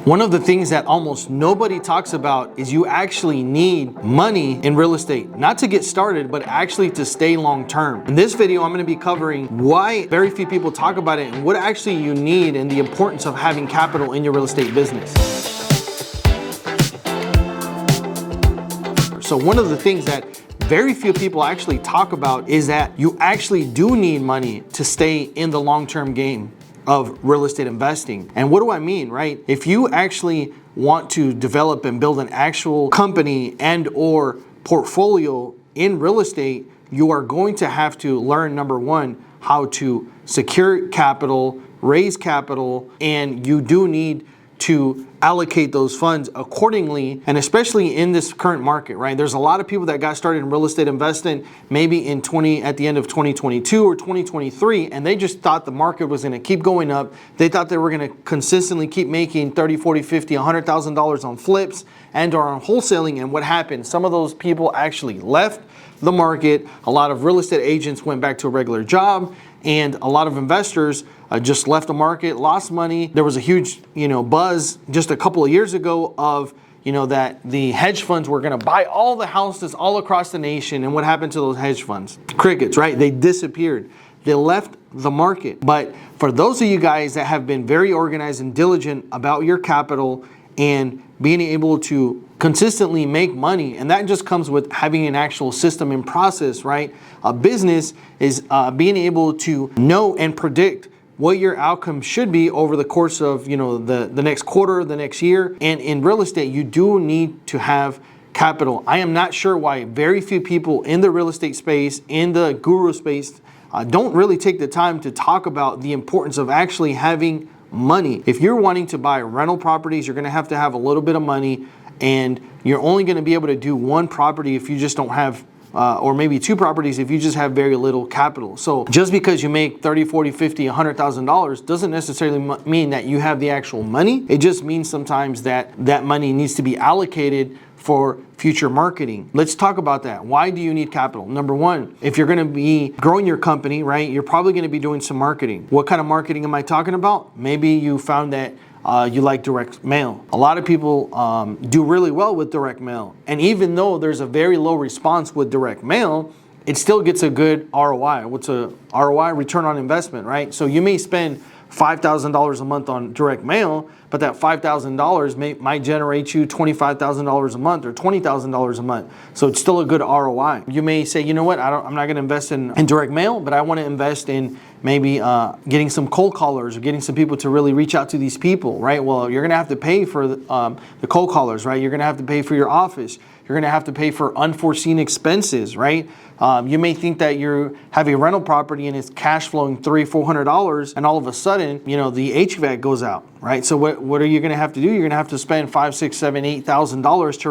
One of the things that almost nobody talks about is you actually need money in real estate, not to get started, but actually to stay long term. In this video, I'm going to be covering why very few people talk about it and what actually you need and the importance of having capital in your real estate business. So one of the things that very few people actually talk about is that you actually do need money to stay in the long-term game of real estate investing. And what do I mean, right? If you actually want to develop and build an actual company and or portfolio in real estate, you are going to have to learn, number one, how to secure capital, raise capital, and you do need to allocate those funds accordingly, and especially in this current market, right? There's a lot of people that got started in real estate investing maybe at the end of 2022 or 2023, and they just thought the market was going to keep going up. They thought they were going to consistently keep making 30, 40, 50, $100,000 on flips and or on wholesaling. And what happened? Some of those people actually left the market. A lot of real estate agents went back to a regular job, and a lot of investors just left the market, lost money. There was a huge, buzz just a couple of years ago of, that the hedge funds were going to buy all the houses all across the nation. And what happened to those hedge funds? Crickets, right? They disappeared. They left the market. But for those of you guys that have been very organized and diligent about your capital and being able to consistently make money, and that just comes with having an actual system and process, right? A business is being able to know and predict what your outcome should be over the course of the next quarter, the next year. And in real estate, you do need to have capital. I am not sure why very few people in the real estate space, in the guru space, don't really take the time to talk about the importance of actually having money. If you're wanting to buy rental properties, you're going to have a little bit of money, and you're only going to be able to do one property if you just don't have or maybe two properties if you just have very little capital. So just because you make 30, 40, 50, $100,000 doesn't necessarily mean that you have the actual money. It just means sometimes that that money needs to be allocated for future marketing. Let's talk about that. Why do you need capital? Number one, if you're going to be growing your company, right, you're probably going to be doing some marketing. What kind of marketing am I talking about? Maybe you found that you like direct mail. A lot of people do really well with direct mail. And even though there's a very low response with direct mail, it still gets a good ROI. What's a ROI? Return on investment, right? So you may spend $5,000 a month on direct mail, but that $5,000 might generate you $25,000 a month or $20,000 a month. So it's still a good ROI. You may say, you know what, I'm not going to invest in direct mail, but I want to invest in maybe getting some cold callers or getting some people to really reach out to these people, right? Well, you're going to have to pay for the cold callers, right? You're going to have to pay for your office. You're going to have to pay for unforeseen expenses, right? You may think that you have a rental property and it's cash flowing $300, $400, and all of a sudden, the HVAC goes out, right? So what are you going to have to do? You're going to have to spend $5,000, $6,000, $7,000, $8,000 to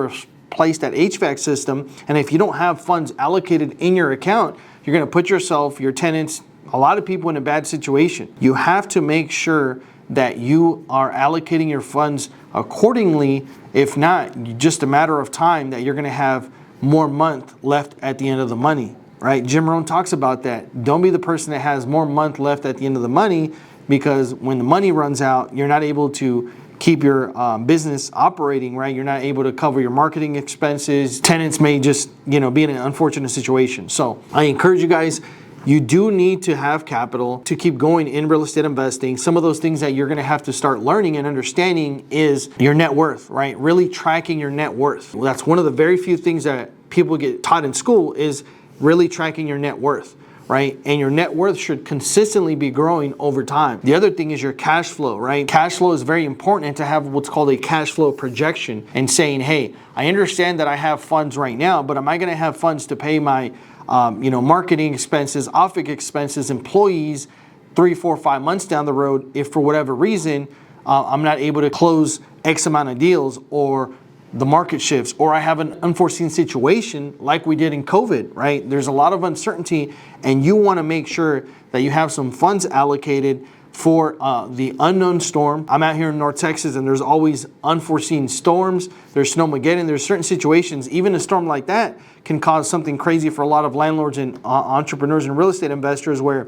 replace that HVAC system. And if you don't have funds allocated in your account, you're going to put yourself, your tenants, a lot of people in a bad situation. You have to make sure that you are allocating your funds accordingly. If not, just a matter of time that you're going to have more month left at the end of the money, right? Jim Rohn talks about that. Don't be the person that has more month left at the end of the money, because when the money runs out, you're not able to keep your business operating, right? You're not able to cover your marketing expenses. Tenants may just, be in an unfortunate situation. So I encourage you guys, you do need to have capital to keep going in real estate investing. Some of those things that you're going to have to start learning and understanding is your net worth, right? Really tracking your net worth. Well, that's one of the very few things that people get taught in school, is really tracking your net worth, right? And your net worth should consistently be growing over time. The other thing is your cash flow, right? Cash flow is very important, and to have what's called a cash flow projection and saying, hey, I understand that I have funds right now, but am I going to have funds to pay my marketing expenses, office expenses, employees 3, 4, 5 months down the road if for whatever reason I'm not able to close X amount of deals, or the market shifts, or I have an unforeseen situation like we did in COVID, right? There's a lot of uncertainty, and you want to make sure that you have some funds allocated for the unknown storm. I'm out here in North Texas, and there's always unforeseen storms. There's snowmageddon. There's certain situations, even a storm like that can cause something crazy for a lot of landlords and entrepreneurs and real estate investors, where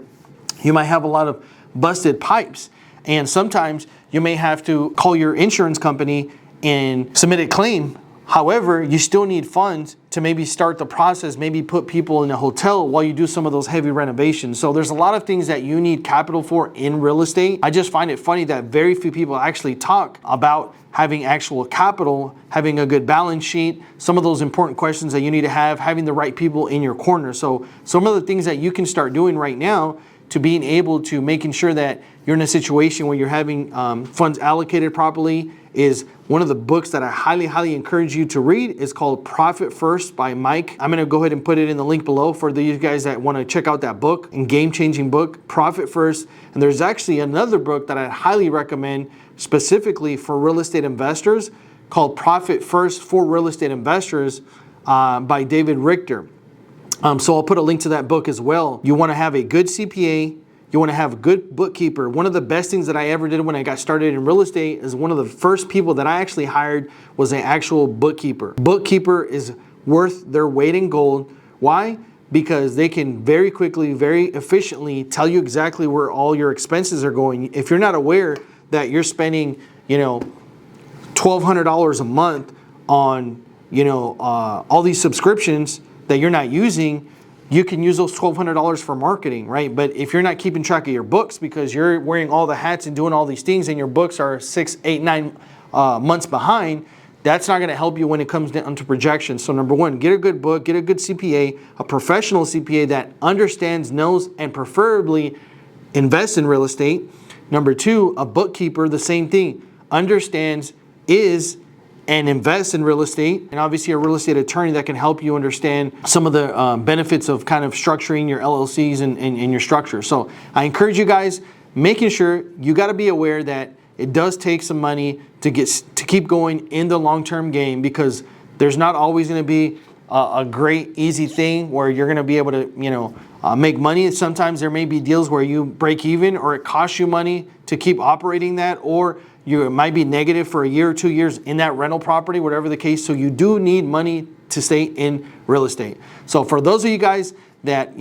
you might have a lot of busted pipes. And sometimes you may have to call your insurance company and submit a claim. However, you still need funds to maybe start the process, maybe put people in a hotel while you do some of those heavy renovations. So there's a lot of things that you need capital for in real estate. I just find it funny that very few people actually talk about having actual capital, having a good balance sheet, some of those important questions that you need to have, having the right people in your corner. So some of the things that you can start doing right now to being able to making sure that you're in a situation where you're having funds allocated properly is one of the books that I highly encourage you to read. Is called Profit First by Mike. I'm gonna go ahead and put it in the link below for you guys that wanna check out that book, and game-changing book, Profit First. And there's actually another book that I highly recommend specifically for real estate investors called Profit First for Real Estate Investors by David Richter. So I'll put a link to that book as well. You wanna have a good CPA, you want to have a good bookkeeper. One of the best things that I ever did when I got started in real estate is one of the first people that I actually hired was an actual bookkeeper. Bookkeeper is worth their weight in gold. Why? Because they can very quickly, very efficiently tell you exactly where all your expenses are going. If you're not aware that you're spending, $1,200 a month on, all these subscriptions that you're not using, you can use those $1,200 for marketing, right? But if you're not keeping track of your books because you're wearing all the hats and doing all these things and your books are 6, 8, 9 months behind, that's not gonna help you when it comes down to projections. So number one, get a good book, get a good CPA, a professional CPA that understands, knows, and preferably invests in real estate. Number two, a bookkeeper, the same thing, understands, and invest in real estate, and obviously a real estate attorney that can help you understand some of the benefits of kind of structuring your LLCs and your structure. So I encourage you guys, making sure you got to be aware that it does take some money to keep going in the long-term game, because there's not always going to be a great easy thing where you're going to be able to make money. Sometimes there may be deals where you break even, or it costs you money to keep operating that, or it might be negative for a year or 2 years in that rental property, whatever the case. So you do need money to stay in real estate. So for those of you guys that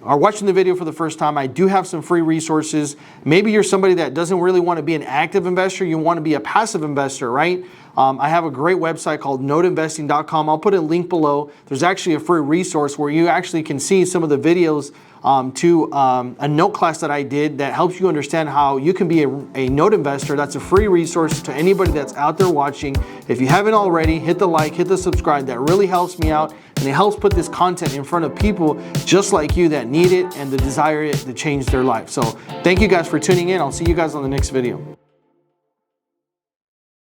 are watching the video for the first time, I do have some free resources. Maybe you're somebody that doesn't really want to be an active investor, you want to be a passive investor, right? I have a great website called noteinvesting.com. I'll put a link below. There's actually a free resource where you actually can see some of the videos to a note class that I did that helps you understand how you can be a note investor. That's a free resource to anybody that's out there watching. If you haven't already, hit the like, hit the subscribe. That really helps me out, and it helps put this content in front of people just like you that need it and the desire it to change their life. So thank you guys for tuning in. I'll see you guys on the next video.